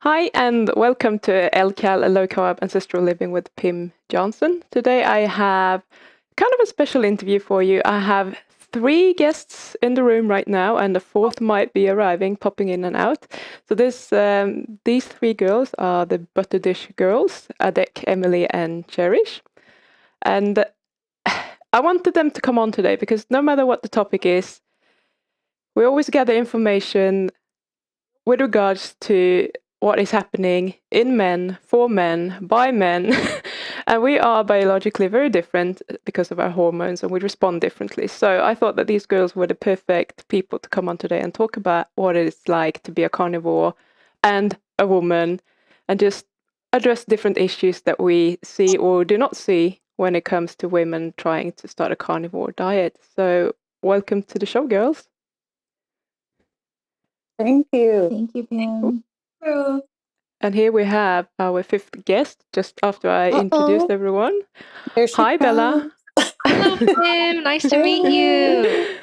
Hi, and welcome to LCAL, a low carb ancestral living with Pim Johnson. Today I have kind of a special interview for you. I have 3 guests in the room right now, and the 4th might be arriving, popping in and out. So these 3 girls are the Butter Dish girls, Adek, Emily, and Cherish. And I wanted them to come on today because no matter what the topic is, we always gather information with regards to what is happening in men, for men, by men. And we are biologically very different because of our hormones, and we respond differently. So I thought that these girls were the perfect people to come on today and talk about what it's like to be a carnivore and a woman, and just address different issues that we see or do not see when it comes to women trying to start a carnivore diet. So welcome to the show, girls. Thank you. Thank you, Pam. And here we have our 5th guest, just after I introduced everyone. Hi, Bella. Hello, Pim. Nice to meet you.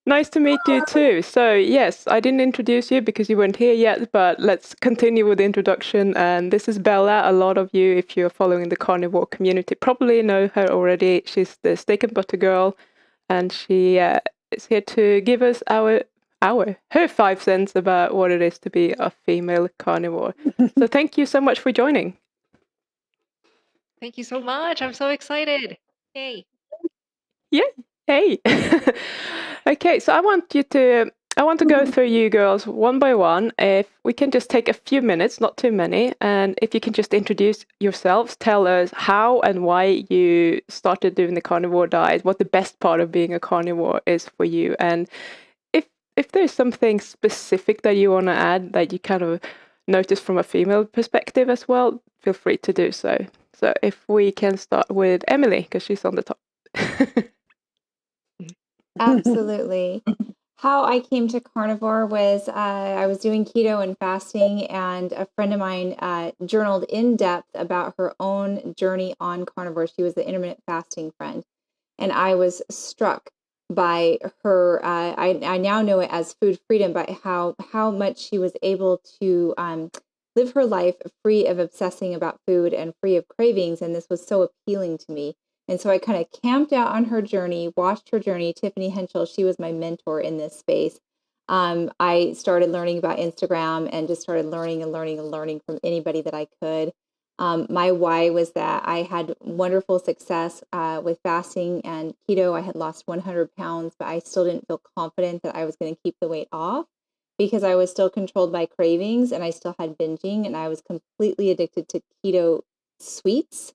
Nice to meet you too. So, yes, I didn't introduce you because you weren't here yet, but let's continue with the introduction. And this is Bella. A lot of you, if you're following the carnivore community, probably know her already. She's the steak and butter girl, and she is here to give us her 5 cents about what it is to be a female carnivore. So thank you so much for joining. Thank you so much. I'm so excited. Yay. Yeah. Hey. Okay, so I want to go through you girls one by one. If we can just take a few minutes, not too many, and if you can just introduce yourselves, tell us how and why you started doing the carnivore diet, what the best part of being a carnivore is for you, and if there's something specific that you want to add that you kind of notice from a female perspective as well, feel free to do so. So if we can start with Emily, because she's on the top. Absolutely. How I came to carnivore was I was doing keto and fasting, and a friend of mine journaled in depth about her own journey on carnivore. She was the intermittent fasting friend, and I was struck by her. I now know it as food freedom, but how much she was able to live her life free of obsessing about food and free of cravings, and this was so appealing to me. And so I kind of camped out on her journey, watched her journey. Tiffany Henschel, she was my mentor in this space. I started learning about Instagram and just started learning from anybody that I could. My why was that I had wonderful success with fasting and keto. I had lost 100 pounds, but I still didn't feel confident that I was going to keep the weight off because I was still controlled by cravings and I still had binging, and I was completely addicted to keto sweets,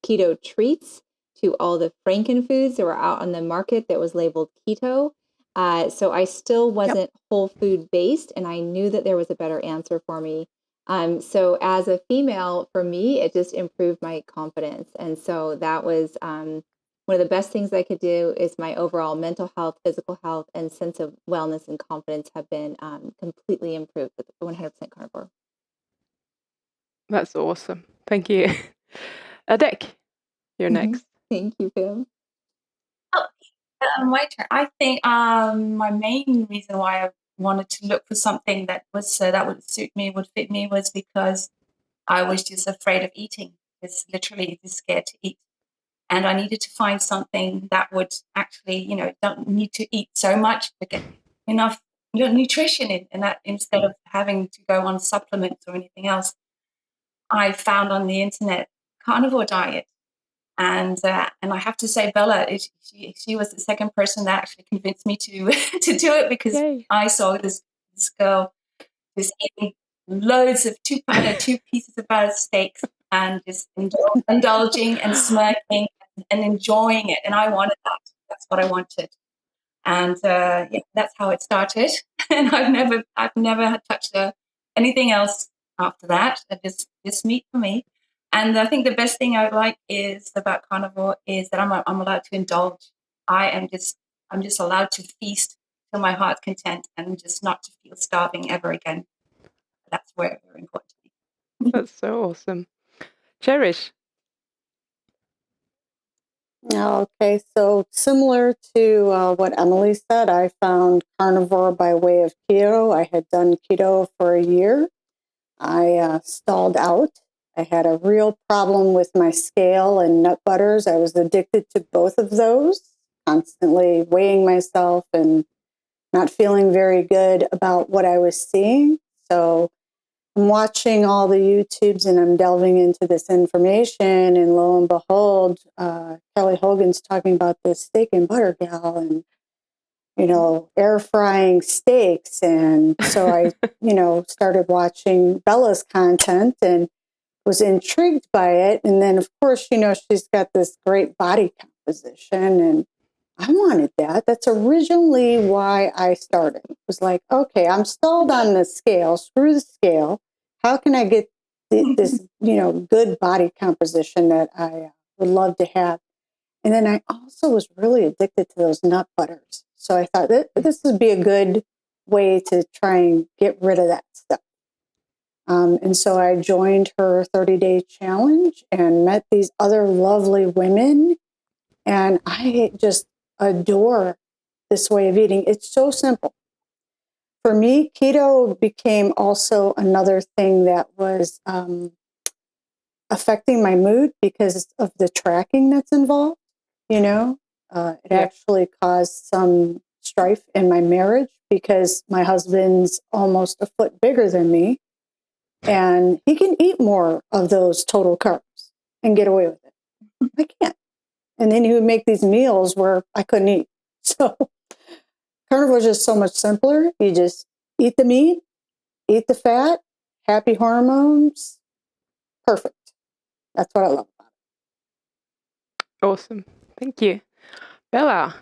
keto treats, to all the frankenfoods that were out on the market that was labeled keto. So I still wasn't whole food based, and I knew that there was a better answer for me. So as a female, for me, it just improved my confidence. And so that was one of the best things I could do. Is my overall mental health, physical health, and sense of wellness and confidence have been completely improved with 100% carnivore. That's awesome. Thank you. Adek, you're next. Thank you, Pam. My turn. I think my main reason why I wanted to look for something that was that would suit me, would fit me, was because I was just afraid of eating. It's literally just scared to eat, and I needed to find something that would actually, don't need to eat so much to get enough nutrition in that, instead of having to go on supplements or anything else. I found on the internet carnivore diet. And I have to say, Bella, she was the second person that actually convinced me to to do it, because I saw this girl just eating loads of two pieces of battered steaks and just indulging and smirking and enjoying it. And I wanted that. That's what I wanted. And that's how it started. And I've never touched anything else after that. Just meat for me. And I think the best thing I like is about carnivore is that I'm allowed to indulge. I'm just allowed to feast to my heart's content and just not to feel starving ever again. That's very important to me. That's so awesome. Cherish. Okay, so similar to what Emily said, I found carnivore by way of keto. I had done keto for a year, I stalled out. I had a real problem with my scale and nut butters. I was addicted to both of those, constantly weighing myself and not feeling very good about what I was seeing. So I'm watching all the YouTubes and I'm delving into this information. And lo and behold, Kelly Hogan's talking about this steak and butter gal and, air frying steaks. And so I, started watching Bella's content and was intrigued by it. And then, of course, she's got this great body composition and I wanted that. That's originally why I started. It was like, okay, I'm stalled on the scale. Screw the scale. How can I get this, good body composition that I would love to have? And then I also was really addicted to those nut butters. So I thought that this would be a good way to try and get rid of that stuff. And so I joined her 30-day challenge and met these other lovely women. And I just adore this way of eating. It's so simple. For me, keto became also another thing that was affecting my mood because of the tracking that's involved. It actually caused some strife in my marriage because my husband's almost a foot bigger than me. And he can eat more of those total carbs and get away with it. I can't. And then he would make these meals where I couldn't eat. So carnivore is just so much simpler. You just eat the meat, eat the fat, happy hormones. Perfect. That's what I love about it. Awesome. Thank you. Bella.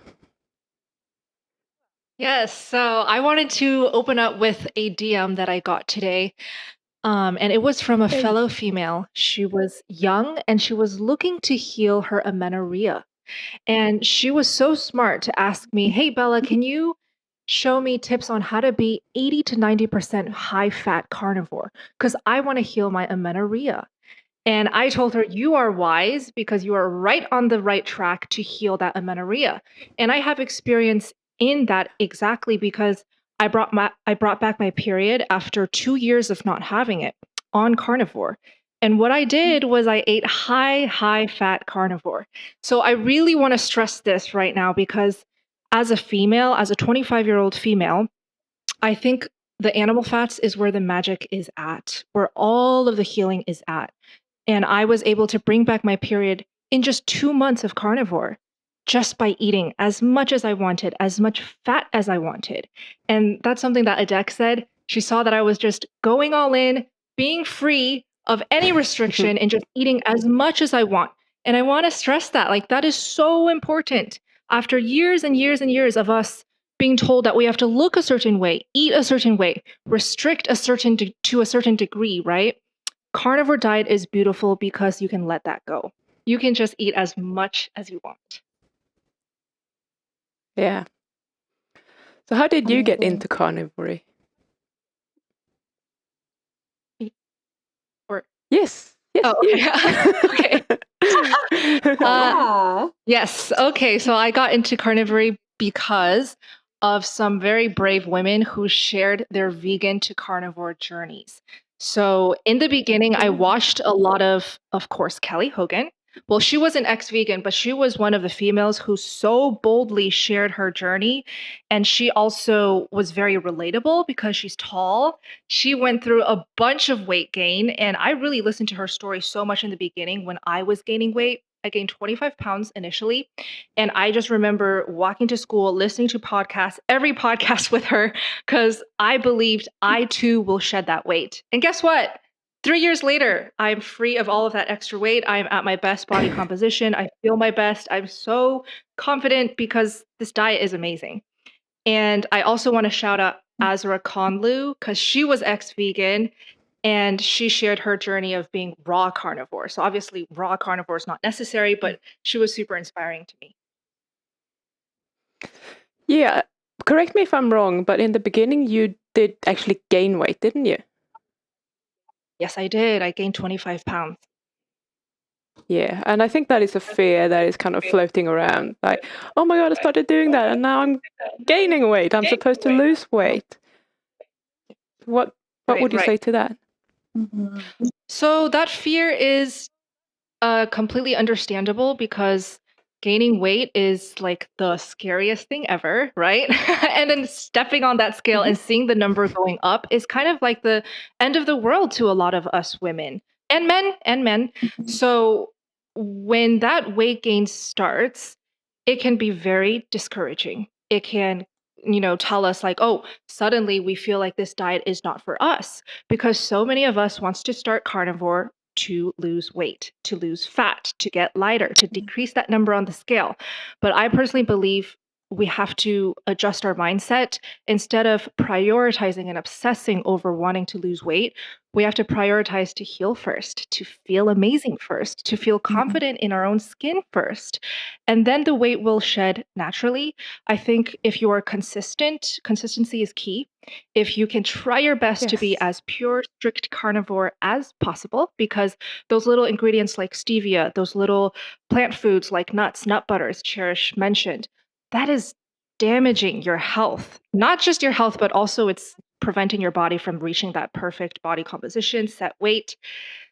Yes, so I wanted to open up with a DM that I got today. And it was from a fellow female. She was young and she was looking to heal her amenorrhea. And she was so smart to ask me, "Hey, Bella, can you show me tips on how to be 80 to 90% high fat carnivore? Because I want to heal my amenorrhea." And I told her, "You are wise because you are right on the right track to heal that amenorrhea." And I have experience in that exactly because I brought back my period after 2 years of not having it on carnivore. And what I did was I ate high fat carnivore. So I really want to stress this right now because as a female, as a 25-year-old female, I think the animal fats is where the magic is at, where all of the healing is at. And I was able to bring back my period in just 2 months of carnivore, just by eating as much as I wanted, as much fat as I wanted. And that's something that Adek said. She saw that I was just going all in, being free of any restriction and just eating as much as I want. And I want to stress that, like, that is so important. After years and years and years of us being told that we have to look a certain way, eat a certain way, restrict to a certain degree, right? Carnivore diet is beautiful because you can let that go. You can just eat as much as you want. Yeah. So how did you get Amazing. into carnivore? Or Yes. Yes. oh, okay. Okay. Yeah. Yes. Okay. So I got into carnivore because of some very brave women who shared their vegan to carnivore journeys. So in the beginning, I watched a lot of course, Kelly Hogan. Well, she was an ex-vegan, but she was one of the females who so boldly shared her journey. And she also was very relatable because she's tall. She went through a bunch of weight gain. And I really listened to her story so much in the beginning when I was gaining weight. I gained 25 pounds initially. And I just remember walking to school, listening to podcasts, every podcast with her, because I believed I too will shed that weight. And guess what? 3 years later, I'm free of all of that extra weight. I'm at my best body composition. I feel my best. I'm so confident because this diet is amazing. And I also want to shout out Azra Conlu because she was ex-vegan and she shared her journey of being raw carnivore. So obviously raw carnivore is not necessary, but she was super inspiring to me. Yeah. Correct me if I'm wrong, but in the beginning you did actually gain weight, didn't you? Yes, I did. I gained 25 pounds. Yeah, and I think that is a fear that is kind of floating around. Like, oh my God, I started doing that and now I'm gaining weight. I'm supposed to lose weight. What would you say to that? So that fear is completely understandable because gaining weight is like the scariest thing ever, right? And then stepping on that scale and seeing the number going up is kind of like the end of the world to a lot of us women and men. So when that weight gain starts, it can be very discouraging. It can, tell us like, oh, suddenly we feel like this diet is not for us because so many of us wants to start carnivore to lose weight, to lose fat, to get lighter, to decrease that number on the scale. But I personally believe we have to adjust our mindset. Instead of prioritizing and obsessing over wanting to lose weight, we have to prioritize to heal first, to feel amazing first, to feel confident in our own skin first. And then the weight will shed naturally. I think if you are consistent, consistency is key. If you can try your best to be Yes. as pure, strict carnivore as possible, because those little ingredients like stevia, those little plant foods like nuts, nut butters, Cherish mentioned, that is damaging your health. Not just your health, but also it's preventing your body from reaching that perfect body composition, set weight.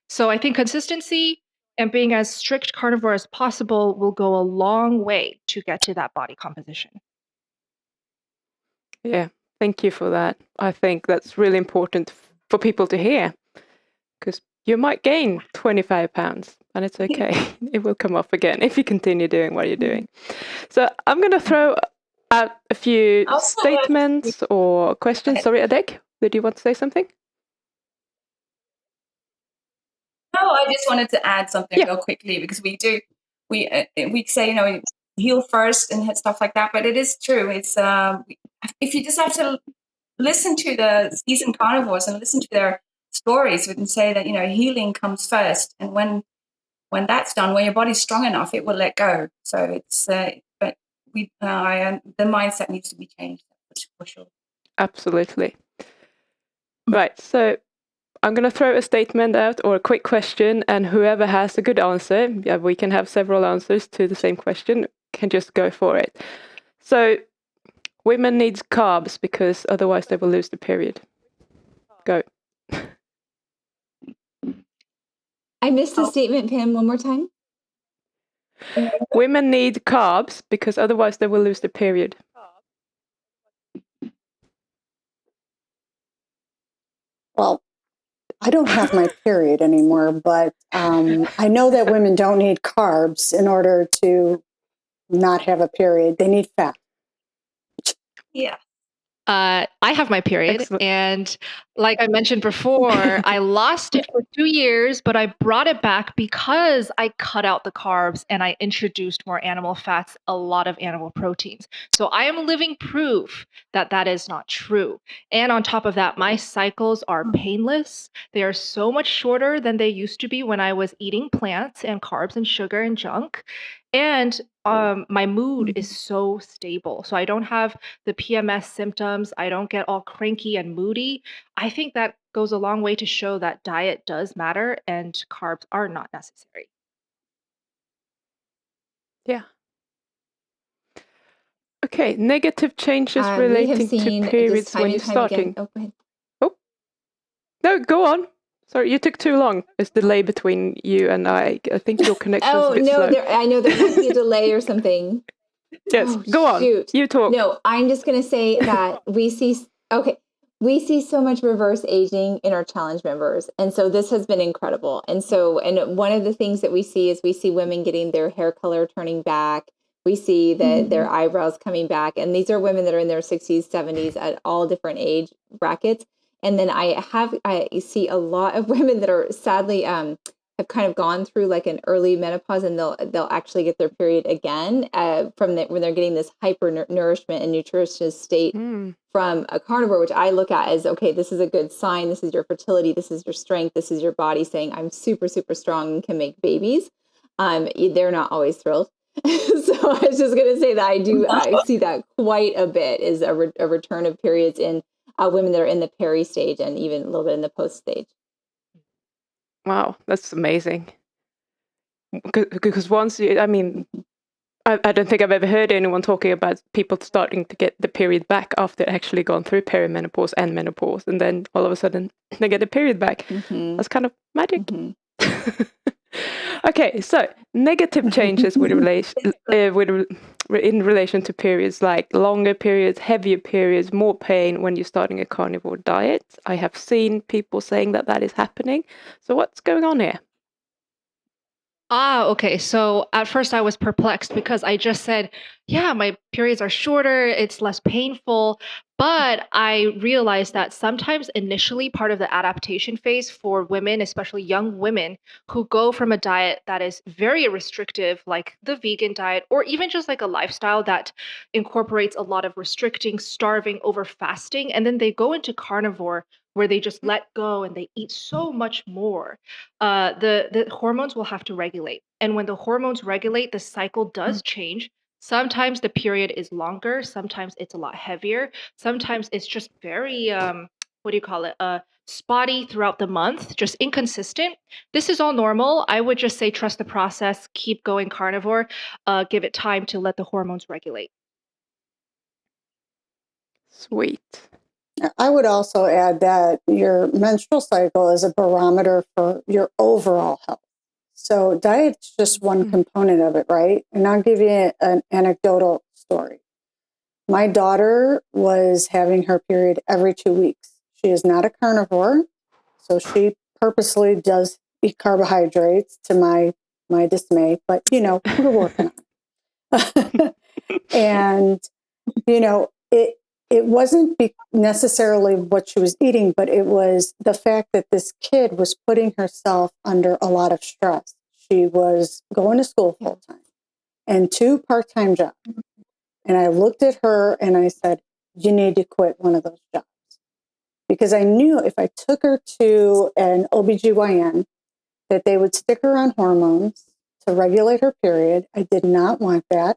So I think consistency and being as strict carnivore as possible will go a long way to get to that body composition. Yeah, thank you for that. I think that's really important for people to hear because you might gain 25 pounds and it's okay. It will come off again if you continue doing what you're doing. So I'm going to throw out a few statements or questions. Sorry, Adek, did you want to say something? No, I just wanted to add something real quickly because we say heal first and stuff like that, but it is true. It's if you just have to listen to the seasoned carnivores and listen to their stories and say that healing comes first, and when that's done, when your body's strong enough, it will let go. So it's but the mindset needs to be changed for sure. Absolutely. Right. So I'm going to throw a statement out or a quick question, and whoever has a good answer, we can have several answers to the same question, can just go for it. So women need carbs because otherwise they will lose the period. Go. I missed the statement, Pam, one more time. Women need carbs because otherwise they will lose the period. Well, I don't have my period anymore, but I know that women don't need carbs in order to not have a period. They need fat. Yeah. I have my period. Excellent. And like I mentioned before, I lost it for 2 years, but I brought it back because I cut out the carbs and I introduced more animal fats, a lot of animal proteins. So I am living proof that that is not true. And on top of that, my cycles are painless. They are so much shorter than they used to be when I was eating plants and carbs and sugar and junk. And my mood is so stable. So I don't have the PMS symptoms. I don't get all cranky and moody. I think that goes a long way to show that diet does matter and carbs are not necessary. Yeah. Okay, negative changes We have relating seen to just periods time when and you're time starting. again. Oh, go ahead. Oh, no, go on. Sorry, you took too long. There's delay between you and I. I think your connection is a bit slow. I know there might be a delay or something. Yes, go on. You talk. No, I'm just going to say that we see so much reverse aging in our challenge members. And so this has been incredible. And one of the things that we see is we see women getting their hair color turning back. We see that their eyebrows coming back. And these are women that are in their 60s, 70s at all different age brackets. And then I see a lot of women that are sadly have kind of gone through like an early menopause, and they'll actually get their period again when they're getting this hyper nourishment and nutritious state from a carnivore, which I look at as, okay, this is a good sign. This is your fertility. This is your strength. This is your body saying, I'm super, super strong and can make babies. They're not always thrilled. So I was just going to say that I see that quite a bit, is a return of periods in women that are in the peri stage and even a little bit in the post stage. Wow, that's amazing. Because once I don't think I've ever heard anyone talking about people starting to get the period back after actually gone through perimenopause and menopause, and then all of a sudden they get the period back. That's kind of magic. Okay, so negative changes with in relation to periods, like longer periods, heavier periods, more pain when you're starting a carnivore diet. I have seen people saying that is happening. So what's going on here? Okay. So at first I was perplexed because I just said, yeah, my periods are shorter, it's less painful. But I realized that sometimes initially part of the adaptation phase for women, especially young women who go from a diet that is very restrictive, like the vegan diet, or even just like a lifestyle that incorporates a lot of restricting, starving, over fasting, and then they go into carnivore where they just let go and they eat so much more, the hormones will have to regulate. And when the hormones regulate, the cycle does change. Sometimes the period is longer. Sometimes it's a lot heavier. Sometimes it's just very what do you call it? Spotty throughout the month, just inconsistent. This is all normal. I would just say trust the process, keep going carnivore, give it time to let the hormones regulate. Sweet. I would also add that your menstrual cycle is a barometer for your overall health. So diet's just one component of it, right? And I'll give you an anecdotal story. My daughter was having her period every 2 weeks. She is not a carnivore, so she purposely does eat carbohydrates to my dismay, but we're working on it. And it wasn't necessarily what she was eating, but it was the fact that this kid was putting herself under a lot of stress. She was going to school full time and 2 part-time jobs. And I looked at her and I said, you need to quit one of those jobs. Because I knew if I took her to an OBGYN, that they would stick her on hormones to regulate her period. I did not want that.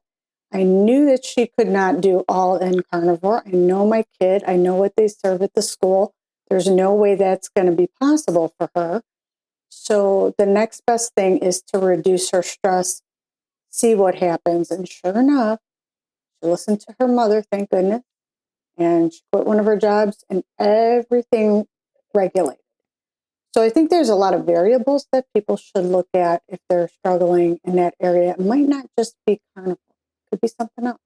I knew that she could not do all in carnivore. I know my kid. I know what they serve at the school. There's no way that's going to be possible for her. So the next best thing is to reduce her stress, see what happens. And sure enough, she listened to her mother, thank goodness. And she quit one of her jobs and everything regulated. So I think there's a lot of variables that people should look at if they're struggling in that area. It might not just be carnivore. It could be something else.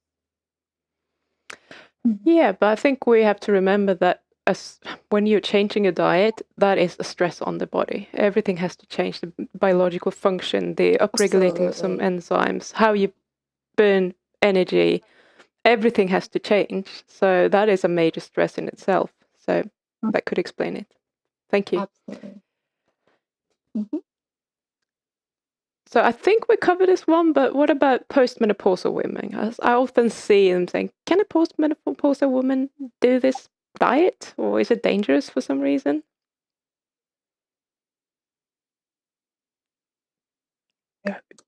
Yeah, but I think we have to remember that when you're changing a diet, that is a stress on the body. Everything has to change, the biological function, the upregulating of some enzymes, how you burn energy. Everything has to change. So that is a major stress in itself. So that could explain it. Thank you. Absolutely. So I think we covered this one, but what about postmenopausal women? I often see them saying, can a postmenopausal woman do this diet? Or is it dangerous for some reason?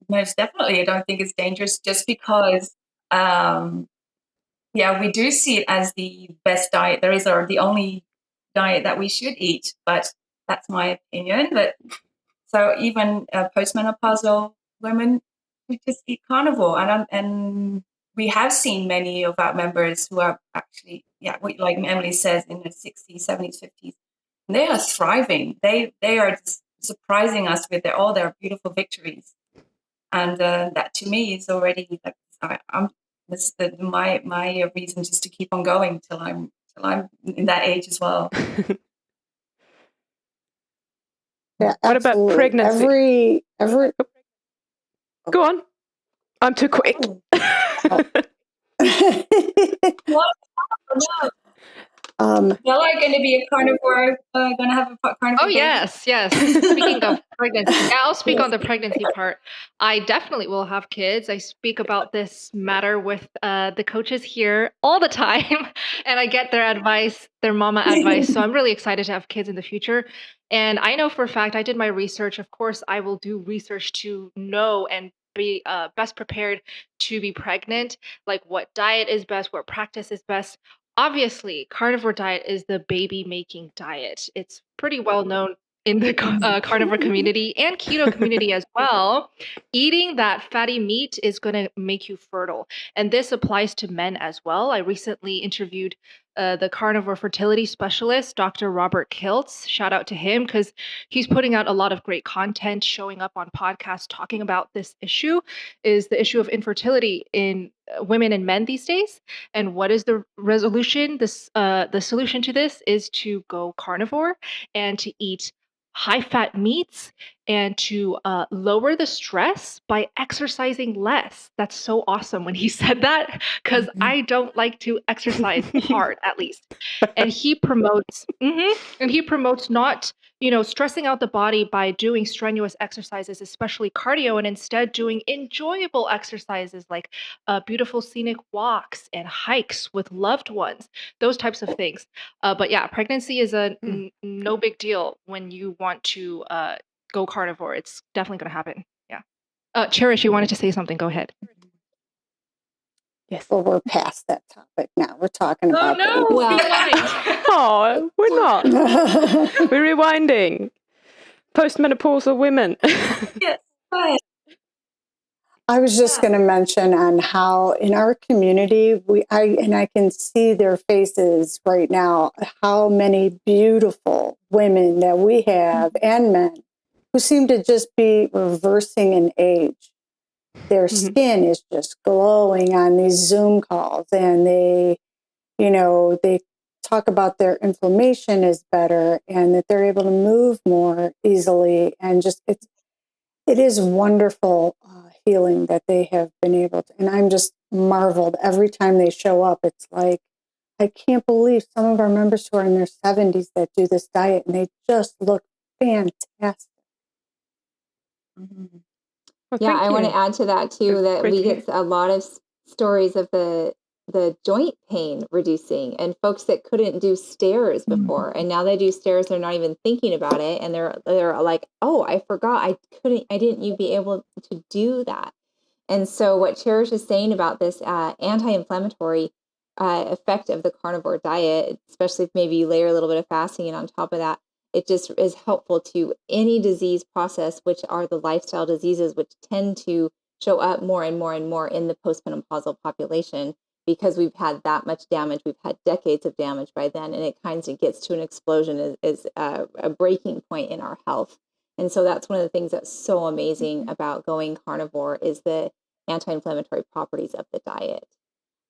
Most definitely. I don't think it's dangerous just because, we do see it as the best diet there is, or the only diet that we should eat. But that's my opinion. But so even postmenopausal women who just eat carnivore, and we have seen many of our members who are actually, like Emily says, in their 60s, 70s, 50s, and they are thriving. They are just surprising us with all their beautiful victories. And that to me is already my reason just to keep on going till I'm in that age as well. Yeah, what about pregnancy? Every Go on. I'm too quick. Y'all are going to be a carnivore, going to have a carnivore baby? Yes. Speaking of pregnancy, I'll speak on the pregnancy part. I definitely will have kids. I speak about this matter with the coaches here all the time, and I get their advice, their mama advice. So I'm really excited to have kids in the future. And I know for a fact, I did my research. Of course, I will do research to know and be best prepared to be pregnant, like what diet is best, what practice is best. Obviously, carnivore diet is the baby making diet. It's pretty well known in the carnivore community and keto community as well, eating that fatty meat is going to make you fertile. And this applies to men as well. I recently interviewed the carnivore fertility specialist, Dr. Robert Kiltz. Shout out to him because he's putting out a lot of great content, showing up on podcasts, talking about this issue, is the issue of infertility in women and men these days. And what is the resolution? The solution to this is to go carnivore and to eat high fat meats and to lower the stress by exercising less. That's so awesome when he said that because I don't like to exercise hard, at least. And he promotes, and he promotes not, stressing out the body by doing strenuous exercises, especially cardio, and instead doing enjoyable exercises like beautiful scenic walks and hikes with loved ones, those types of things. But yeah, pregnancy is no big deal when you want to go carnivore. It's definitely going to happen. Yeah. Cherish, you wanted to say something. Go ahead. Yes. Well, we're past that topic now. We're talking about no. babies. Well, Oh, we're not. We're rewinding. Postmenopausal women. Yes. Go ahead. I was just going to mention on how in our community, I can see their faces right now, how many beautiful women that we have and men who seem to just be reversing in age. Their skin is just glowing on these Zoom calls, and they talk about their inflammation is better and that they're able to move more easily. And just, it is wonderful healing that they have been able to. And I'm just marveled every time they show up. It's like, I can't believe some of our members who are in their 70s that do this diet and they just look fantastic. Well, yeah, thank I want you. to add to that too, that Great we to hear. get a lot of stories of the joint pain reducing, and folks that couldn't do stairs before, and now they do stairs, they're not even thinking about it, and they're like, oh, I forgot, I didn't you be able to do that. And so what Cherish is saying about this anti-inflammatory effect of the carnivore diet, especially if maybe you layer a little bit of fasting in on top of that, it just is helpful to any disease process, which are the lifestyle diseases, which tend to show up more and more and more in the postmenopausal population, because we've had that much damage. We've had decades of damage by then, and it kind of gets to an explosion, is a breaking point in our health. And so that's one of the things that's so amazing about going carnivore is the anti-inflammatory properties of the diet.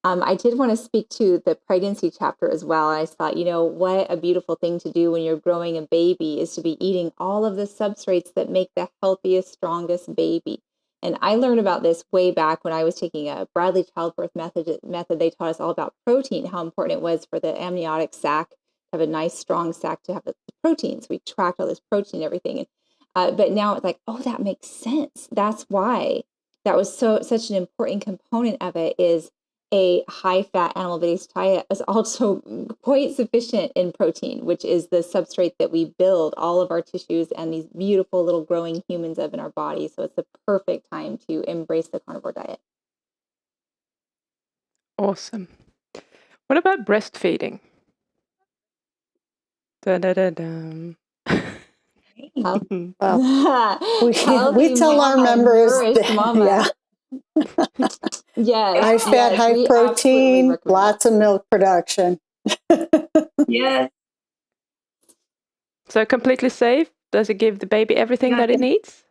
I did want to speak to the pregnancy chapter as well. I thought, what a beautiful thing to do when you're growing a baby is to be eating all of the substrates that make the healthiest, strongest baby. And I learned about this way back when I was taking a Bradley childbirth method. They taught us all about protein, how important it was for the amniotic sac to have a nice, strong sac to have the proteins. We tracked all this protein and everything. But now it's like, oh, that makes sense. That's why that was such an important component of it, is a high-fat animal-based diet is also quite sufficient in protein, which is the substrate that we build all of our tissues and these beautiful little growing humans of in our body. So it's the perfect time to embrace the carnivore diet. Awesome. What about breastfeeding? Da-da-da-dum. Well, Healthy we tell our mama, members, nourished mama. Yes, high fat, high we absolutely protein, recommend lots of milk production. Yes. So completely safe? Does it give the baby everything that it needs?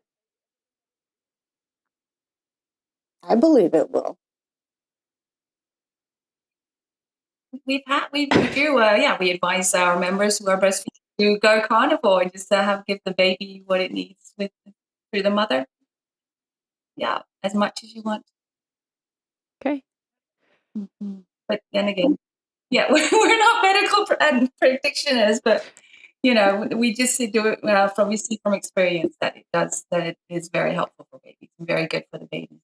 I believe it will. We advise our members who are breastfeeding to go carnivore and just give the baby what it needs through the mother. Yeah, as much as you want. Okay. But then again, we're not medical practitioners, but we just do it from experience that it is very helpful for babies and very good for the babies.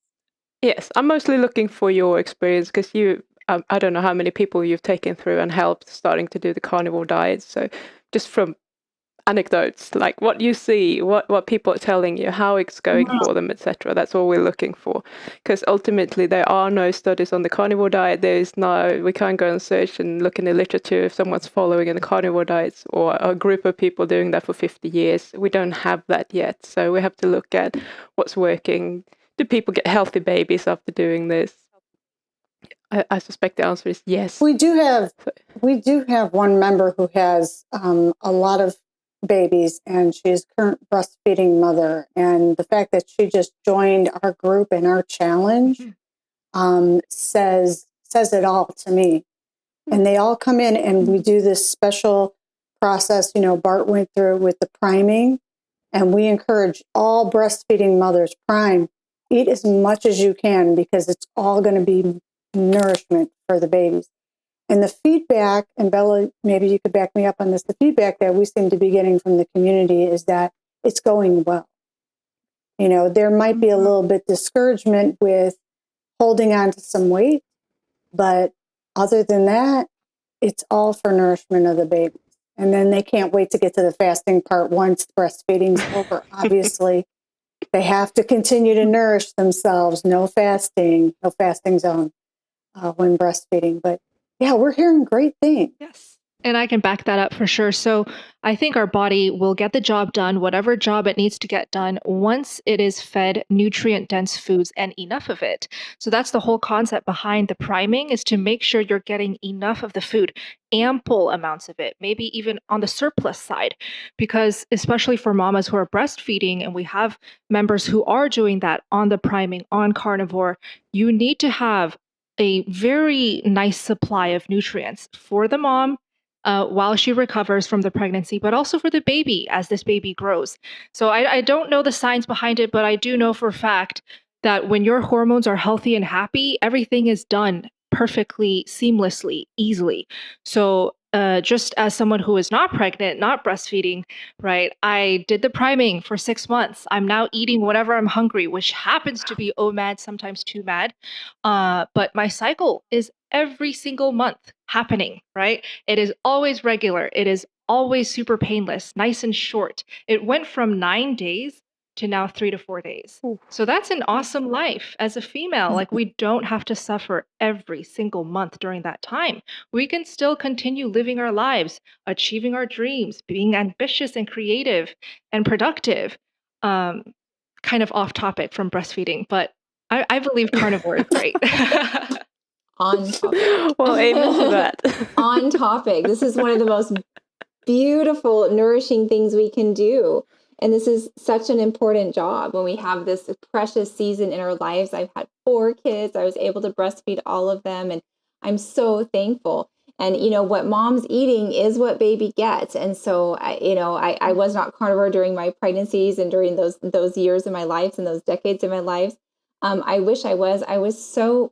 Yes, I'm mostly looking for your experience because I don't know how many people you've taken through and helped starting to do the carnivore diet. So just from anecdotes, like what you see, what people are telling you, how it's going for them, etc. That's all we're looking for, because ultimately there are no studies on the carnivore diet. We can't go and search and look in the literature if someone's following in the carnivore diets or a group of people doing that for 50 years. We don't have that yet, so we have to look at what's working. Do people get healthy babies after doing this? I suspect the answer is yes. We do have one member who has a lot of babies, and she's a current breastfeeding mother. And the fact that she just joined our group and our challenge says it all to me. And they all come in, and we do this special process. Bart went through with the priming, and we encourage all breastfeeding mothers, prime, eat as much as you can, because it's all going to be nourishment for the babies. And the feedback, and Bella, maybe you could back me up on this, the feedback that we seem to be getting from the community is that it's going well. There might be a little bit discouragement with holding on to some weight, but other than that, it's all for nourishment of the babies. And then they can't wait to get to the fasting part once breastfeeding's over. Obviously, they have to continue to nourish themselves. No fasting zone when breastfeeding. But yeah, we're hearing great things. Yes. And I can back that up for sure. So I think our body will get the job done, whatever job it needs to get done, once it is fed nutrient-dense foods and enough of it. So that's the whole concept behind the priming, is to make sure you're getting enough of the food, ample amounts of it, maybe even on the surplus side. Because especially for mamas who are breastfeeding, and we have members who are doing that on the priming, on carnivore, you need to have a very nice supply of nutrients for the mom while she recovers from the pregnancy, but also for the baby as this baby grows. So I don't know the science behind it, but I do know for a fact that when your hormones are healthy and happy, everything is done perfectly, seamlessly, easily. So just as someone who is not pregnant, not breastfeeding, right? I did the priming for 6 months. I'm now eating whenever I'm hungry, which happens to be OMAD, sometimes too mad. But my cycle is every single month happening, right? It is always regular. It is always super painless, nice and short. It went from 9 days to now 3 to 4 days. Ooh. So that's an awesome life as a female. Like, we don't have to suffer every single month during that time. We can still continue living our lives, achieving our dreams, being ambitious and creative and productive. Kind of off topic from breastfeeding, but I believe carnivore is great. On topic. Well, amen to that. On topic. This is one of the most beautiful, nourishing things we can do. And this is such an important job when we have this precious season in our lives. I've had 4 kids. I was able to breastfeed all of them, and I'm so thankful. And what mom's eating is what baby gets. And so I was not carnivore during my pregnancies and during those years in my lives and those decades in my lives. I wish I was. I was so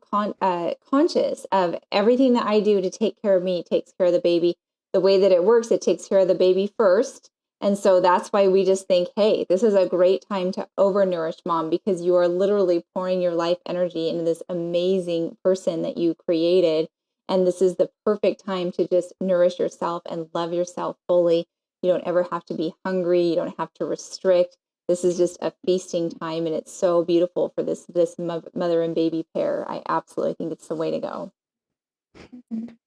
conscious of everything that I do to take care of me, takes care of the baby. The way that it works, it takes care of the baby first. And so that's why we just think, hey, this is a great time to overnourish mom, because you are literally pouring your life energy into this amazing person that you created. And this is the perfect time to just nourish yourself and love yourself fully. You don't ever have to be hungry. You don't have to restrict. This is just a feasting time, and it's so beautiful for this mother and baby pair. I absolutely think it's the way to go.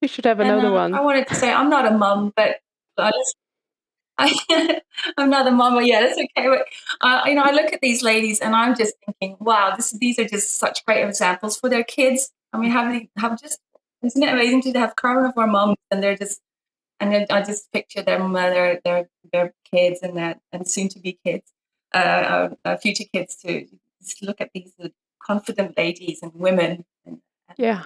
We should have another one. I wanted to say, I'm not a mum, but I'm not a mum, but yeah, that's okay. But, I look at these ladies and I'm just thinking, wow, these are just such great examples for their kids. I mean, isn't it amazing to have carnivore moms, and then I just picture their mother, their kids, and soon to be kids, future kids to just look at these confident ladies and women, and Yeah.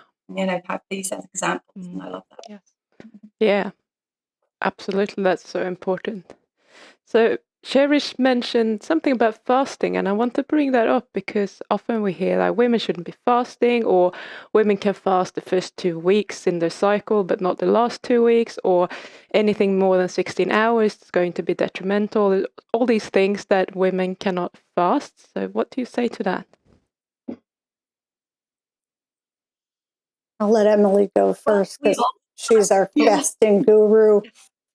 have these as examples, and I love that. Yes. Yeah. Absolutely. That's so important. So Cherish mentioned something about fasting, and I want to bring that up because often we hear that women shouldn't be fasting, or women can fast the first 2 weeks in their cycle, but not the last 2 weeks, or anything more than 16 hours is going to be detrimental. All these things that women cannot fast. So what do you say to that? I'll let Emily go first because she's our fasting guru.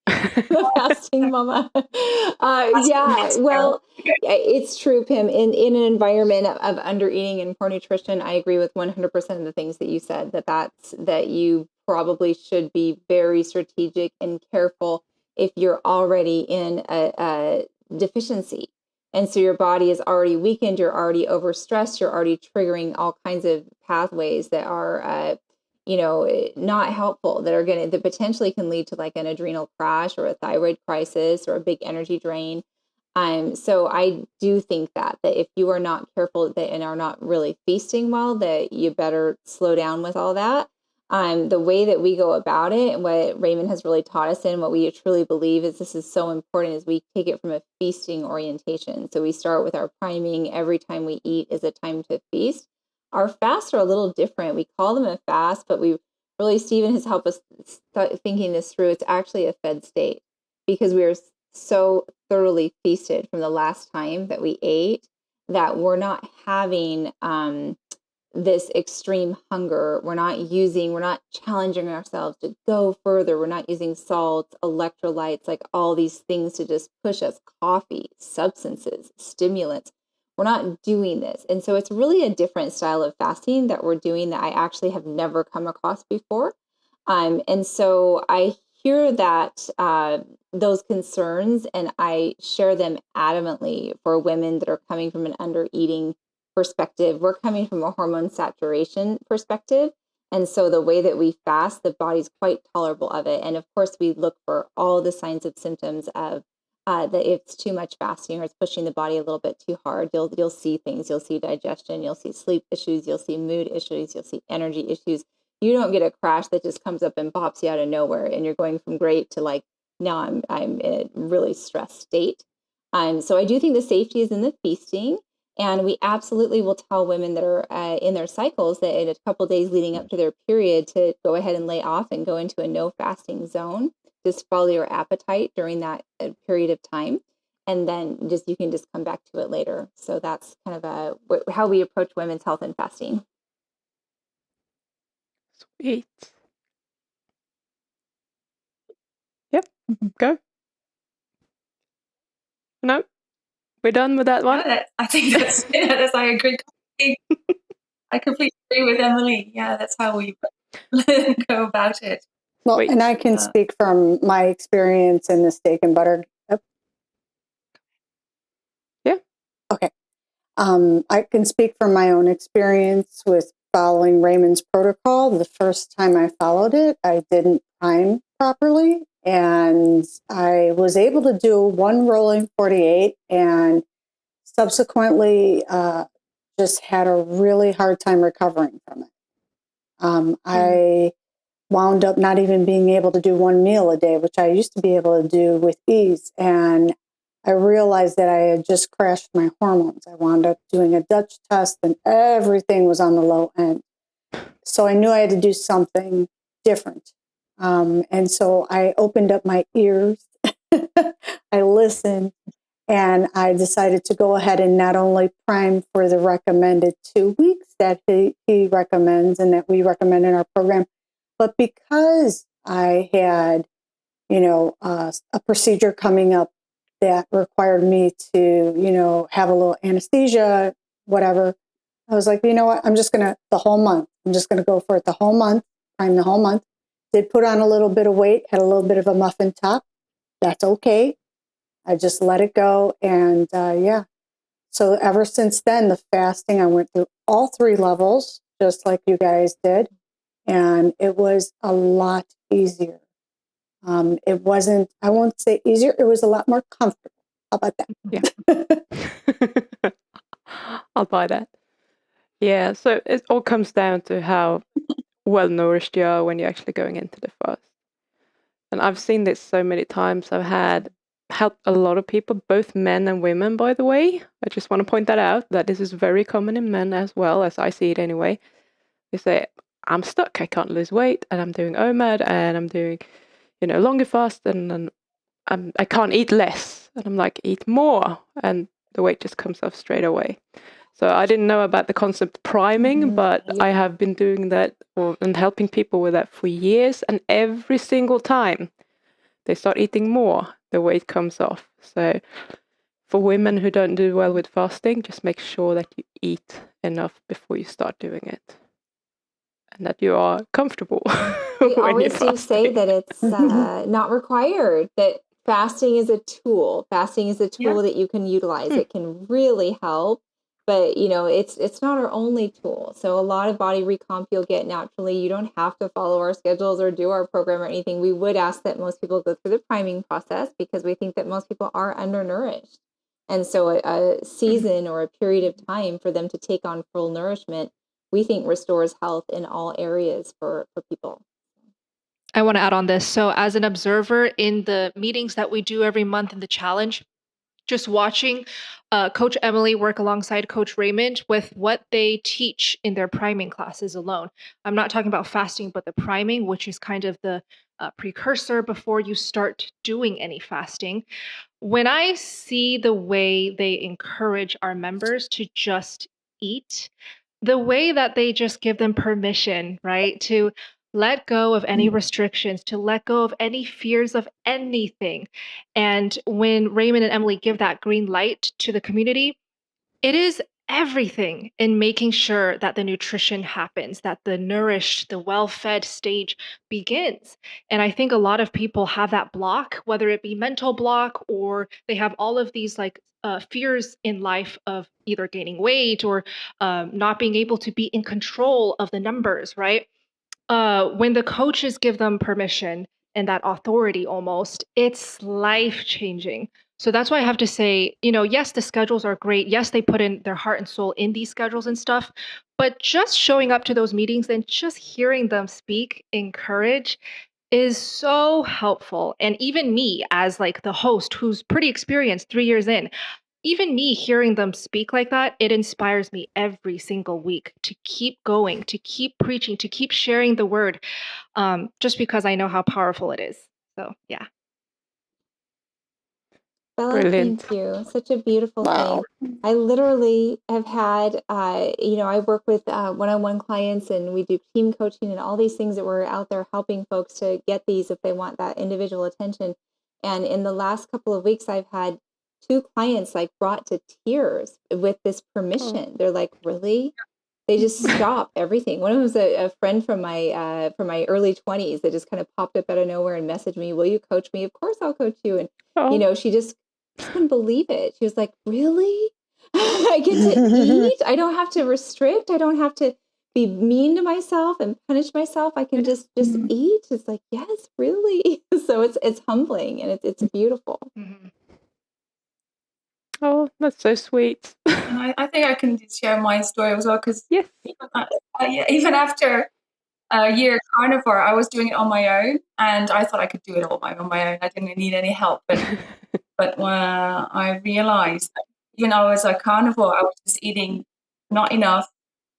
The fasting mama. Yeah, well, it's true, Pim. In an environment of under eating and poor nutrition, I agree with 100% of the things that you said. That you probably should be very strategic and careful if you're already in a deficiency, and so your body is already weakened. You're already overstressed. You're already triggering all kinds of pathways that are not helpful, that potentially can lead to like an adrenal crash or a thyroid crisis or a big energy drain. So I do think that if you are not careful and are not really feasting well, that you better slow down with all that. The way that we go about it and what Raymond has really taught us and what we truly believe is this is so important is we take it from a feasting orientation. So we start with our priming. Every time we eat is a time to feast. Our fasts are a little different. We call them a fast, but Stephen has helped us start thinking this through. It's actually a fed state because we are so thoroughly feasted from the last time that we ate that we're not having this extreme hunger. We're not challenging ourselves to go further. We're not using salts, electrolytes, like all these things to just push us, coffee, substances, stimulants. We're not doing this. And so it's really a different style of fasting that we're doing that I actually have never come across before. And so I hear that those concerns and I share them adamantly for women that are coming from an under eating perspective. We're coming from a hormone saturation perspective. And so the way that we fast, the body's quite tolerable of it. And of course, we look for all the signs of symptoms of that it's too much fasting or it's pushing the body a little bit too hard. You'll see things. You'll see digestion. You'll see sleep issues. You'll see mood issues. You'll see energy issues. You don't get a crash that just comes up and pops you out of nowhere, and you're going from great to like now I'm in a really stressed state. So I do think the safety is in the feasting. And we absolutely will tell women that are in their cycles that in a couple of days leading up to their period to go ahead and lay off and go into a no fasting zone. Just follow your appetite during that period of time. And then you can just come back to it later. So that's kind of how we approach women's health and fasting. Sweet. Yep. Go. No, we're done with that one. Yeah, I think that's I agree. I completely agree with Emily. Yeah, that's how we go about it. Well, Wait. and I can speak from my experience in the steak and butter. Yeah. Okay. I can speak from my own experience with following Raymond's protocol. The first time I followed it, I didn't prime properly. And I was able to do one rolling 48 and subsequently just had a really hard time recovering from it. I wound up not even being able to do one meal a day, which I used to be able to do with ease. And I realized that I had just crashed my hormones. I wound up doing a Dutch test and everything was on the low end. So I knew I had to do something different. And so I opened up my ears, I listened, and I decided to go ahead and not only prime for the recommended 2 weeks that he recommends and that we recommend in our program, but because I had, a procedure coming up that required me to, have a little anesthesia, whatever, I was like, you know what, I'm just going to go for it the whole month, prime the whole month. Did put on a little bit of weight, had a little bit of a muffin top. That's okay. I just let it go. And yeah. So ever since then, the fasting, I went through all 3 levels, just like you guys did. And it was a lot easier. It wasn't, I won't say easier, it was a lot more comfortable. How about that? Yeah. I'll buy that. Yeah, so it all comes down to how well nourished you are when you're actually going into the fast. And I've seen this so many times. I've had helped a lot of people, both men and women, by the way. I just want to point that out, that this is very common in men as well, as I see it anyway. They say, I'm stuck, I can't lose weight, and I'm doing OMAD, and I'm doing, longer fast, and I can't eat less. And I'm like, eat more. And the weight just comes off straight away. So I didn't know about the concept priming, but I have been doing that and helping people with that for years. And every single time, they start eating more, the weight comes off. So for women who don't do well with fasting, just make sure that you eat enough before you start doing it. And that you are comfortable. We always do say that it's not required, that fasting is a tool. Fasting is a tool that you can utilize. It can really help, but it's not our only tool. So a lot of body recomp you'll get naturally. You don't have to follow our schedules or do our program or anything. We would ask that most people go through the priming process because we think that most people are undernourished. And so a season or a period of time for them to take on full nourishment, we think restores health in all areas for people. I want to add on this. So as an observer in the meetings that we do every month in the challenge, just watching Coach Emily work alongside Coach Raymond with what they teach in their priming classes alone. I'm not talking about fasting, but the priming, which is kind of the precursor before you start doing any fasting. When I see the way they encourage our members to just eat, the way that they just give them permission, right, to let go of any restrictions, to let go of any fears of anything. And when Raymond and Emily give that green light to the community, it is everything in making sure that the nutrition happens, that the nourished, the well-fed stage begins. And I think a lot of people have that block, whether it be mental block or they have all of these fears in life of either gaining weight or not being able to be in control of the numbers, right? When the coaches give them permission and that authority almost, it's life changing. So that's why I have to say, yes, the schedules are great. Yes, they put in their heart and soul in these schedules and stuff. But just showing up to those meetings and just hearing them speak, encourage, is so helpful. And even me as like the host who's pretty experienced 3 years in, even me hearing them speak like that, it inspires me every single week to keep going, to keep preaching, to keep sharing the word, just because I know how powerful it is. So, yeah. Bella, Brilliant. thank you. Such a beautiful Wow. thing. I literally have had, I work with one-on-one clients and we do team coaching and all these things that we're out there helping folks to get these if they want that individual attention. And in the last couple of weeks, I've had 2 clients like brought to tears with this permission. They're like, really? They just stop everything. One of them was a friend from my early 20s that just kind of popped up out of nowhere and messaged me, will you coach me? Of course I'll coach you. And, she just couldn't believe it. She was like, really? I get to eat? I don't have to restrict. I don't have to be mean to myself and punish myself. I can just eat. It's like, yes, really. So it's humbling and it's beautiful. Mm-hmm. Oh, that's so sweet. And I think I can just share my story as well because Yes. even after a year at Carnivore, I was doing it on my own, and I thought I could do it all on my own. I didn't need any help, but when I realized that even though I was a carnivore, I was just eating not enough,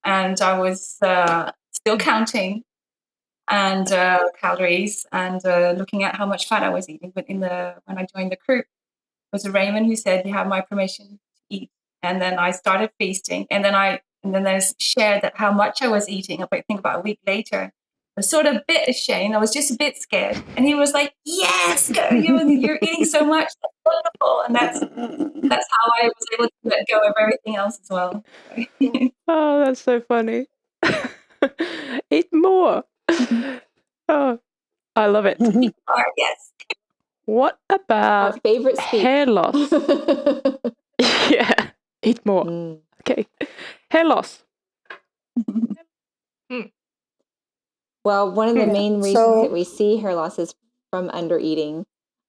and I was still counting and calories and looking at how much fat I was eating. But when I joined the crew, it was Raymond who said, "You have my permission to eat." And then I started feasting, and then I shared that how much I was eating. I think about a week later, I was sort of a bit ashamed. I was just a bit scared, and he was like, "Yes, go! You're eating so much. That's wonderful." And that's how I was able to let go of everything else as well. Oh, that's so funny. Eat more. Oh, I love it. Yes. What Our about favorite speech. hair loss? Yeah, eat more. Okay, hair loss. Well, one of the main reasons So- that we see hair loss is from under eating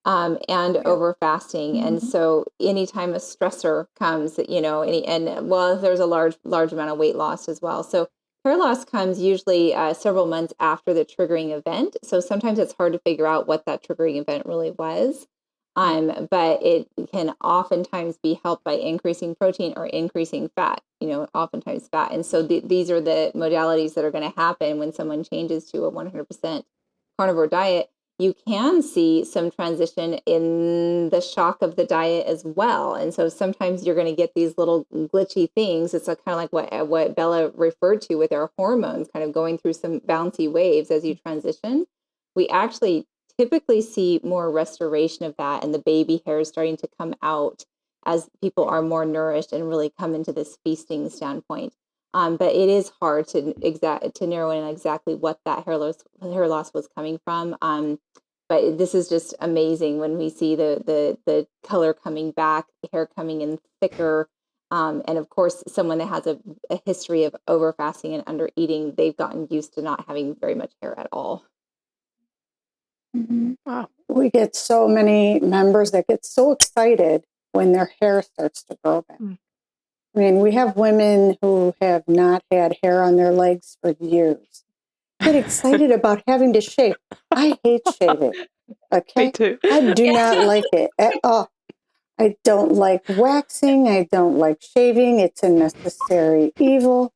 and over fasting. And so anytime a stressor comes, there's a large amount of weight loss as well. So hair loss comes usually several months after the triggering event. So sometimes it's hard to figure out what that triggering event really was. But it can oftentimes be helped by increasing protein or increasing fat, oftentimes fat. And so these are the modalities that are going to happen when someone changes to a 100% carnivore diet. You can see some transition in the shock of the diet as well. And so sometimes you're going to get these little glitchy things. It's kind of like what Bella referred to with our hormones kind of going through some bouncy waves as you transition. We actually typically see more restoration of that, and the baby hair is starting to come out as people are more nourished and really come into this feasting standpoint. But it is hard to narrow in exactly what that hair loss was coming from. But this is just amazing when we see the color coming back, the hair coming in thicker. And of course, someone that has a history of over fasting and under eating, they've gotten used to not having very much hair at all. Mm-hmm. Wow. We get so many members that get so excited when their hair starts to grow back. I mean, we have women who have not had hair on their legs for years. Get excited about having to shave. I hate shaving. Okay? Me too. I do not like it at all. I don't like waxing. I don't like shaving. It's a necessary evil.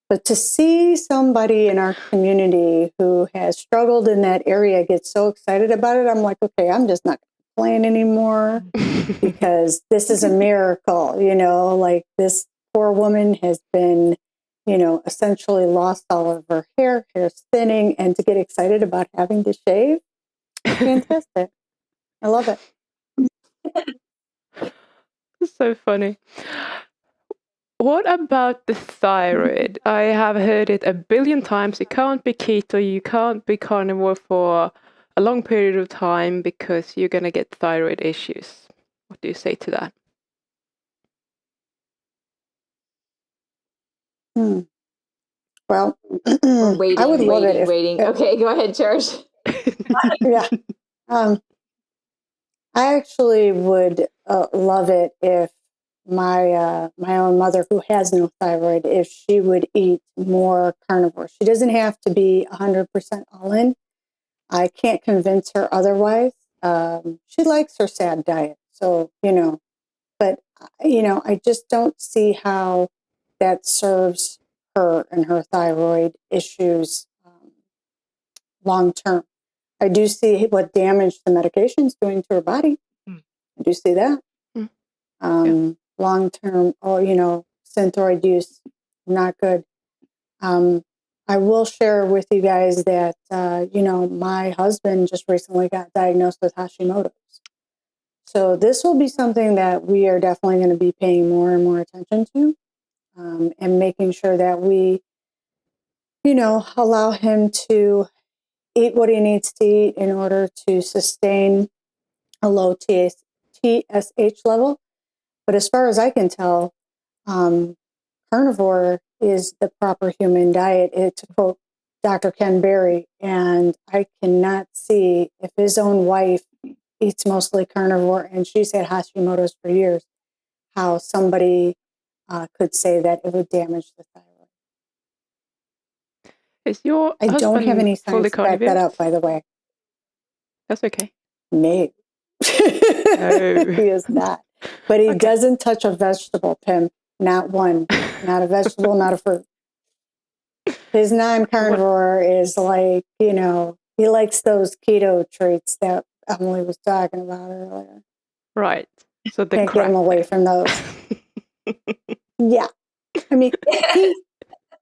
But to see somebody in our community who has struggled in that area get so excited about it, I'm like, okay, I'm just not playing anymore because this is a miracle, like this poor woman has been, essentially lost all of her hair's thinning, and to get excited about having to shave, fantastic. I love it. So funny. What about the thyroid? I have heard it a billion times. You can't be keto, you can't be carnivore for a long period of time because you're going to get thyroid issues. What do you say to that? Well, Waiting, I would love it if waiting. Okay, go ahead, Cherish. Yeah. I actually would love it if my own mother, who has no thyroid, if she would eat more carnivore. She doesn't have to be 100% all in. I can't convince her otherwise. She likes her sad diet, so but I just don't see how that serves her and her thyroid issues long term. I do see what damage the medication's doing to her body. I do see that. Long term, Synthroid use, not good. I will share with you guys that, my husband just recently got diagnosed with Hashimoto's. So this will be something that we are definitely going to be paying more and more attention to, and making sure that we, allow him to eat what he needs to eat in order to sustain a low TSH level. But as far as I can tell, carnivore is the proper human diet, to quote Dr. Ken Berry. And I cannot see, if his own wife eats mostly carnivore and she's had Hashimoto's for years, how somebody could say that it would damage the thyroid. Is your I don't have any fully science to back that carnivorous? up, by the way. That's okay. No. No. He is not. But he Okay. doesn't touch a vegetable, Pim. Not one. Not a vegetable, not a fruit. His non-carnivore is like, he likes those keto treats that Emily was talking about earlier. Right. So the Can't get him away from those. Yeah. I mean,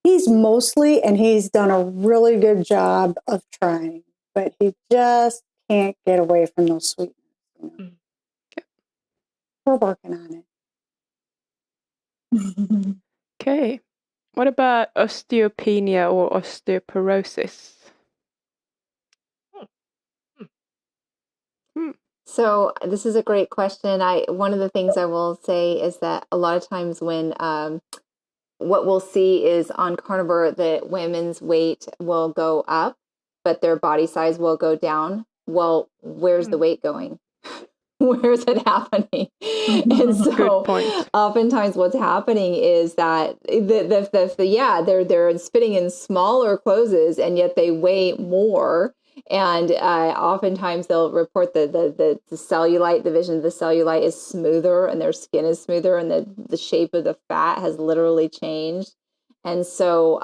he's mostly, and he's done a really good job of trying, but he just can't get away from those sweeteners. We're working on it. Okay. What about osteopenia or osteoporosis? So this is a great question. One of the things I will say is that a lot of times when what we'll see is on carnivore, the women's weight will go up, but their body size will go down. Well, where's the weight going? Where's it happening? And so oftentimes what's happening is that they're fitting in smaller clothes and yet they weigh more. And oftentimes they'll report the cellulite, the vision of the cellulite is smoother and their skin is smoother and the shape of the fat has literally changed. And so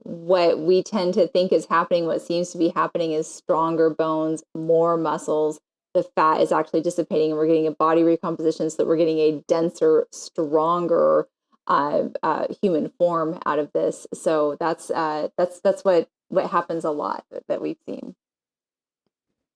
what we tend to think is happening, what seems to be happening is stronger bones, more muscles. The fat is actually dissipating and we're getting a body recomposition so that we're getting a denser, stronger human form out of this. So that's what happens a lot that we've seen.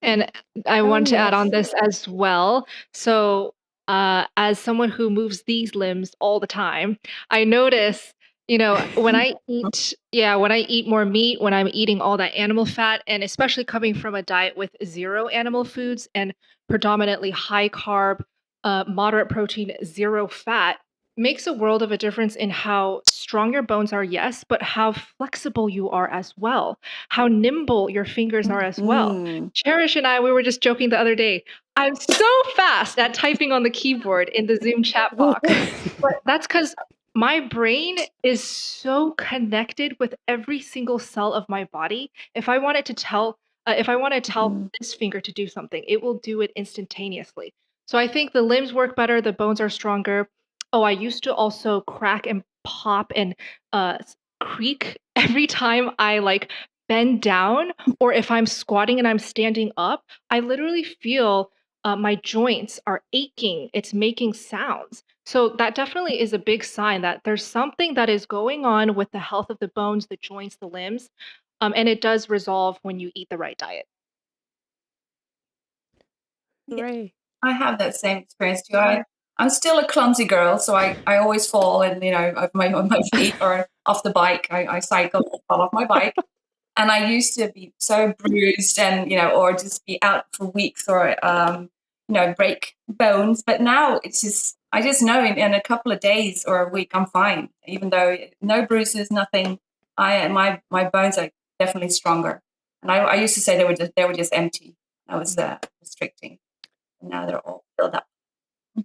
And I Oh, want to add on yes. this as well. So, as someone who moves these limbs all the time, I notice, when I eat, when I eat more meat, when I'm eating all that animal fat, and especially coming from a diet with zero animal foods and predominantly high carb, moderate protein, zero fat, makes a world of a difference in how strong your bones are, yes, but how flexible you are as well, how nimble your fingers are as well. Mm. Cherish and I, we were just joking the other day. I'm so fast at typing on the keyboard in the Zoom chat box, but that's because my brain is so connected with every single cell of my body. If I want to tell Mm. this finger to do something, it will do it instantaneously. So I think the limbs work better, the bones are stronger. Oh, I used to also crack and pop and creak every time I like bend down, or if I'm squatting and I'm standing up, I literally feel my joints are aching. It's making sounds. So that definitely is a big sign that there's something that is going on with the health of the bones, the joints, the limbs. And it does resolve when you eat the right diet. Yeah, Great. I have that same experience too. I'm still a clumsy girl, so I always fall and on my feet or off the bike. I cycle and fall off my bike. And I used to be so bruised and, or just be out for weeks or, break bones. But now I just know in a couple of days or a week, I'm fine. Even though no bruises, nothing, my bones are definitely stronger. And I used to say they were just empty. I was restricting. And now they're all filled up.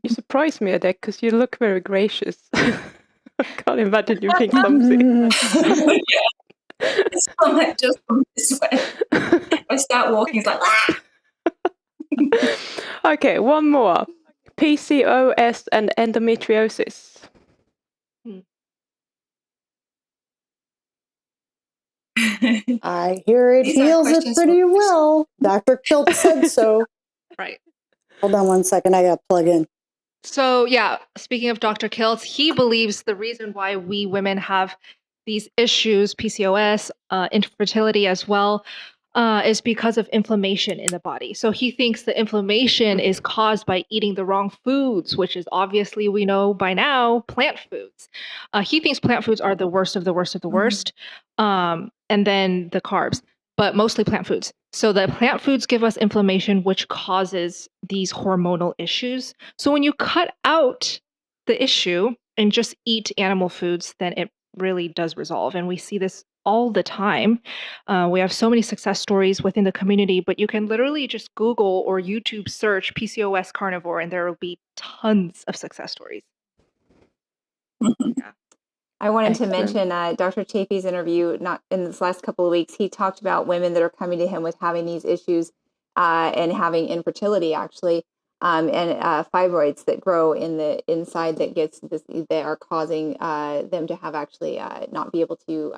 You surprise me, Adek, because you look very gracious. I can't imagine you being clumsy. It's just from this way. I start walking, it's like, ah! Okay, one more. PCOS and endometriosis. I hear it These are heals it questions for pretty well. Dr. Kilt said so. Right. Hold on one second. I got to plug in. So, yeah, speaking of Dr. Kiltz, he believes the reason why we women have these issues, PCOS, infertility as well, is because of inflammation in the body. So he thinks the inflammation is caused by eating the wrong foods, which is obviously, we know by now, plant foods. He thinks plant foods are the worst of the worst of the worst, and then the carbs, but mostly plant foods. So the plant foods give us inflammation, which causes these hormonal issues. So when you cut out the issue and just eat animal foods, then it really does resolve. And we see this all the time. We have so many success stories within the community, but you can literally just Google or YouTube search PCOS carnivore, and there will be tons of success stories. Yeah. I wanted Excellent. to mention Dr. Chafee's interview, not in this last couple of weeks. He talked about women that are coming to him with having these issues and having infertility, actually, and fibroids that grow in the inside that are causing them to have actually not be able to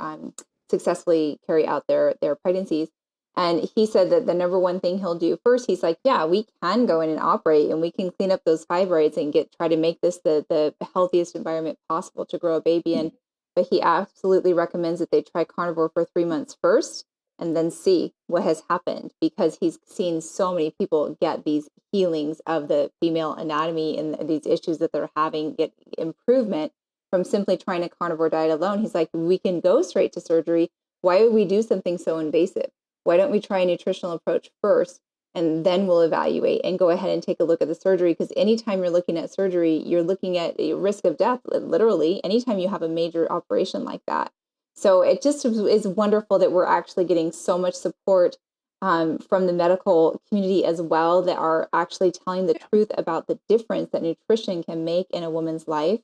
successfully carry out their pregnancies. And he said that the number one thing he'll do first, he's like, yeah, we can go in and operate and we can clean up those fibroids and try to make this the healthiest environment possible to grow a baby in. But he absolutely recommends that they try carnivore for 3 months first and then see what has happened, because he's seen so many people get these healings of the female anatomy and these issues that they're having get improvement from simply trying a carnivore diet alone. He's like, we can go straight to surgery. Why would we do something so invasive? Why don't we try a nutritional approach first, and then we'll evaluate and go ahead and take a look at the surgery? Because anytime you're looking at surgery, you're looking at a risk of death, literally, anytime you have a major operation like that. So it just is wonderful that we're actually getting so much support from the medical community as well, that are actually telling the truth about the difference that nutrition can make in a woman's life.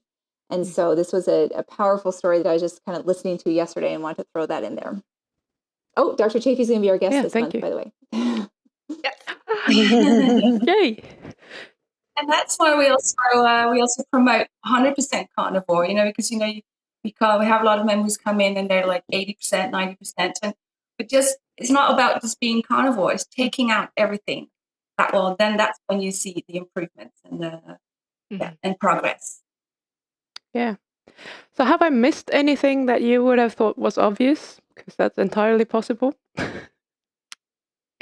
And so this was a powerful story that I was just kind of listening to yesterday and wanted to throw that in there. Oh, Dr. Chafee's going to be our guest this month, by the way. Yay! And that's why we also promote 100% carnivore, because we have a lot of members come in and they're like 80%, 90%, but it's not about just being carnivore. It's taking out everything. Then that's when you see the improvements and progress. Yeah. So have I missed anything that you would have thought was obvious? Because that's entirely possible.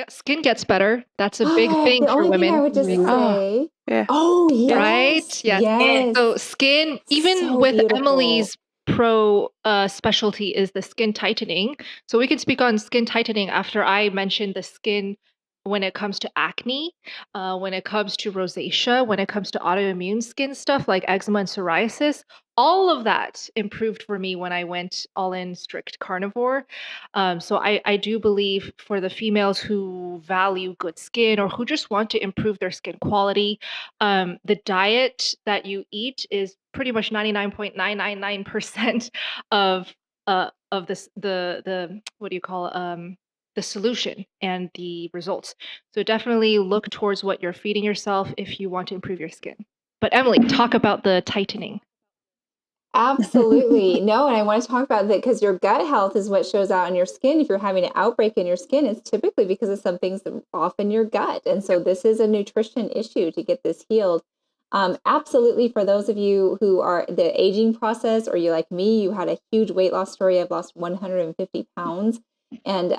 Skin gets better. That's a big thing The for only thing I women, would just Ah, say, yeah. oh right? yes, Yes. Yes. So yes, skin, even so with beautiful. Emily's pro specialty is the skin tightening. So we can speak on skin tightening after I mentioned the skin when it comes to acne, when it comes to rosacea, when it comes to autoimmune skin stuff like eczema and psoriasis. All of that improved for me when I went all in strict carnivore. So I do believe for the females who value good skin or who just want to improve their skin quality, the diet that you eat is pretty much 99.999% of this the what do you call it? The solution and the results. So definitely look towards what you're feeding yourself if you want to improve your skin. But Emily, talk about the tightening. Absolutely. No, and I want to talk about that because your gut health is what shows out in your skin. If you're having an outbreak in your skin, it's typically because of some things that are off in your gut. And so this is a nutrition issue to get this healed. Absolutely. For those of you who are the aging process, or you like me, you had a huge weight loss story. I've lost 150 pounds. And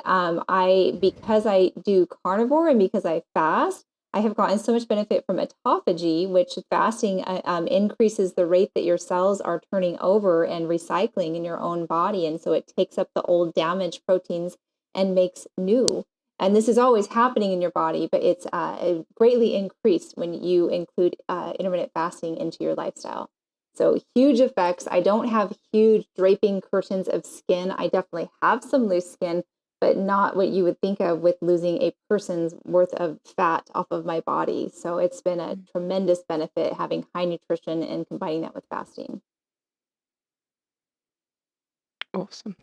because I do carnivore and because I fast, I have gotten so much benefit from autophagy, which fasting increases the rate that your cells are turning over and recycling in your own body. And so it takes up the old damaged proteins and makes new. And this is always happening in your body, but it's greatly increased when you include intermittent fasting into your lifestyle. So huge effects. I don't have huge draping curtains of skin. I definitely have some loose skin, but not what you would think of with losing a person's worth of fat off of my body. So it's been a tremendous benefit having high nutrition and combining that with fasting. Awesome.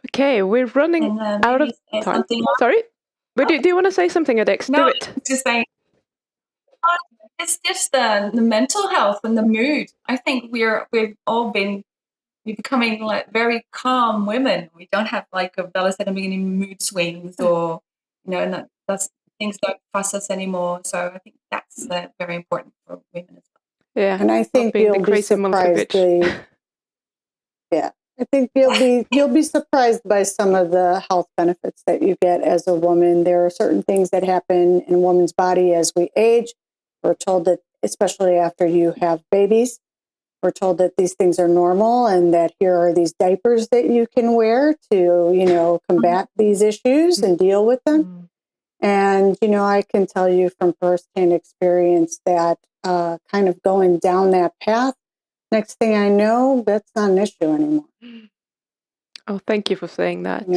Okay, we're running And out of maybe say time. something else. Sorry? But do you want to say something, Adex? Do No, it. just saying, it's just the mental health and the mood. I think we've all been becoming like very calm women. We don't have, like Bella said in the beginning, mood swings, or and that's things don't fuss us anymore. So I think that's very important for women as well. Yeah. And I Not think being the you'll be crazy surprised. Monkovich. Yeah, I think you'll be surprised by some of the health benefits that you get as a woman. There are certain things that happen in a woman's body as we age. We're told that, especially after you have babies, we're told that these things are normal and that here are these diapers that you can wear to, combat these issues and deal with them. And, I can tell you from firsthand experience that kind of going down that path, next thing I know, that's not an issue anymore. Oh, thank you for saying that.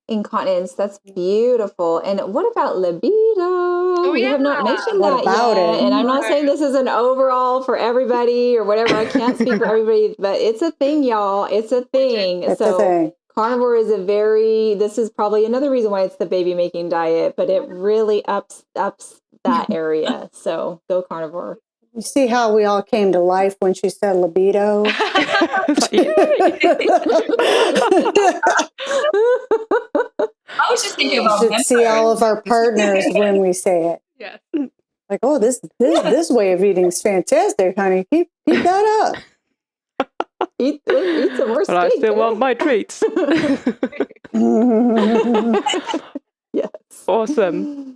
Incontinence, that's beautiful. And what about libido? We have not mentioned What that about yet. it? And I'm not saying this is an overall for everybody or whatever. I can't speak for everybody, but it's a thing, y'all. It's a thing. It's a thing. Carnivore is this is probably another reason why it's the baby making diet, but it really ups that area. So go carnivore. You see how we all came to life when she said libido? I was just thinking You about should see all of our partners when we say it. Yes. Like, oh, this way of eating is fantastic, honey. Keep that up. Eat some more steak. But I still want my treats. Yes. Awesome.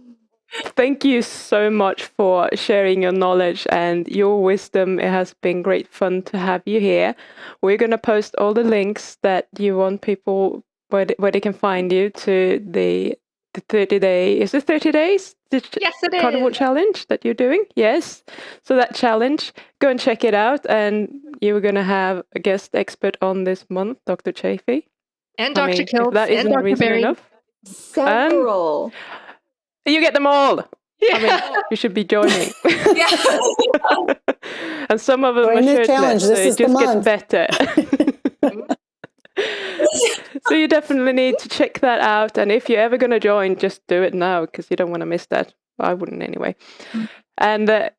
Thank you so much for sharing your knowledge and your wisdom. It has been great fun to have you here. We're going to post all the links that you want people where they can find you to the 30-day. Is it 30 days? Yes, it is. Carnivore Challenge that you're doing? Yes. So that challenge, go and check it out. And you're going to have a guest expert on this month, Dr. Chafee. And Dr. If Kiltz that and isn't Dr. reason Berry. enough. Several. You get them all. Yeah. I mean, you should be joining. Yeah. And some of them Join are the shirtless, challenge. so This it is the just gets month. better. So you definitely need to check that out. And if you're ever going to join, just do it now because you don't want to miss that. I wouldn't anyway. And there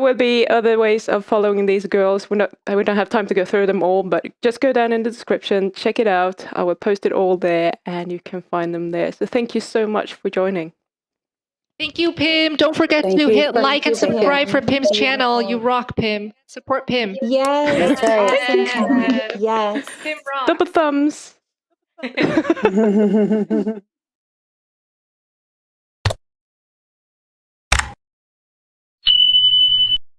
will be other ways of following these girls. We don't have time to go through them all, but just go down in the description, check it out. I will post it all there and you can find them there. So thank you so much for joining. Thank you, Pim. Don't forget to hit like and subscribe for Pim's channel. You rock, Pim. Support Pim. Yes. That's right. Awesome. Yes. Pim rock. Double thumbs.